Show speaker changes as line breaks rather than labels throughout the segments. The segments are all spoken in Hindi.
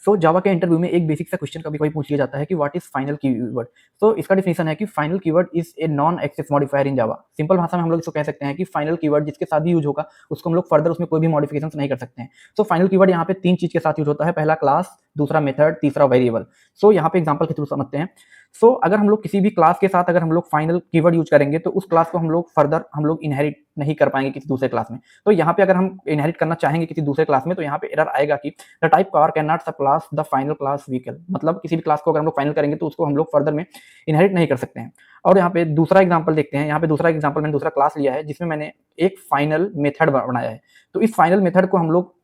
सो जावा के इंटरव्यू में एक बेसिक सा क्वेश्चन कभी-कभी पूछ लिया जाता है कि व्हाट इज़ फाइनल कीवर्ड? तो इसका डेफिनिशन है कि final keyword is a non access modifier in Java. Simple भाषा में हम लोग इसको कह सकते हैं कि फाइनल कीवर्ड जिसके साथ भी यूज़ होगा, उसको हम लोग फर्दर उसमें कोई भी मॉडिफिकेशंस नहीं कर सकते हैं। सो फाइनल कीवर्ड यहाँ पे 3 चीज़ के साथ यूज़ होता है, पहला क्लास, दूसरा मेथड, तीसरा वेरिएबल। सो यहाँ पे एग्जांपल के थ्रू समझते हैं। सो अगर हम लोग किसी भी क्लास के साथ अगर हम लोग फाइनल कीवर्ड यूज़ करेंगे, तो उस क्लास को हम लोग फर्दर हम लोग इनहेरिट नहीं कर पाएँगे किसी दूसरे क्लास में। तो यहाँ पे अगर हम इनहेरिट करना चाहेंगे किसी दूसरे क्लास में, तो यहाँ पे एरर आएगा कि the type car can not subclass the final class vehicle. मतलब किसी भी क्लास को अगर हम लोग फाइनल करेंगे तो उसको हम लोग फर्दर में इनहेरिट नहीं कर सकते हैं। और यहाँ पे दूसरा एग्जांपल देखते हैं। यहाँ पे दूसरा एग्जांपल मैंने दूसरा क्लास लिया है जिसमें मैंने एक फाइनल मेथड बनाया है। तो इस फाइनल मेथड को हम लोग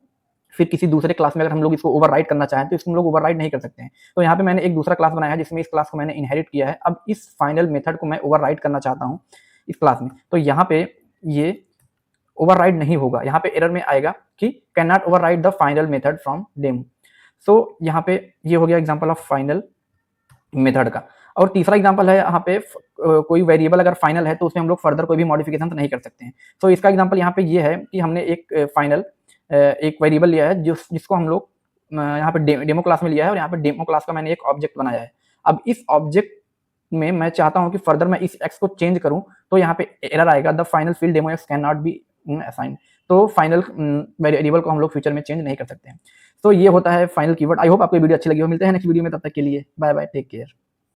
फिर किसी दूसरे क्लास में अगर हम लोग इसको ओवरराइड करना चाहें तो इसको हम लोग ओवरराइड नहीं कर सकते हैं। तो यहाँ पे मैंने एक दूसरा क्लास बनाया है जिसमें इस क्लास को मैंने इनहेरिट किया है। अब इस फाइनल मेथड को मैं ओवरराइड करना चाहता हूँ इस क्लास में। तो यहाँ पे ये ओवरराइड नहीं होगा। यहाँ पे एरर में आएगा कि can not override the final method from demo. So यहाँ पे ये हो गया एग्जांपल ऑफ फाइनल मेथड का। और तीसरा एग्जांपल है यहाँ पे कोई वेरिएबल अगर फाइनल है तो उसमें हम लोग फर्दर कोई भी मॉडिफिकेशन नहीं कर सकते हैं। तो इसका एग्जांपल यहाँ पे ये है कि हमने एक फाइनल एक वेरिएबल लिया है जिसको हम लोग यहाँ पे डेमो क्लास में लिया है और यहाँ पे डेमो क्लास का मैंने एक ऑब्जेक्ट बनाया है। अब इस ऑब्जेक्ट में मैं चाहता हूँ कि फर्दर मैं इस एक्स को चेंज करूँ, तो यहाँ पे एरर आएगा the final field demo x can not be assigned. तो फाइनल वेरिएबल को हम लोग फ्यूचर में चेंज नहीं कर सकते हैं। तो ये होता है फाइनल कीवर्ड। आई होप आपको वीडियो अच्छी लगी हो। मिलते हैं नेक्स्ट वीडियो में, तब तक के लिए बाय बाय, टेक केयर।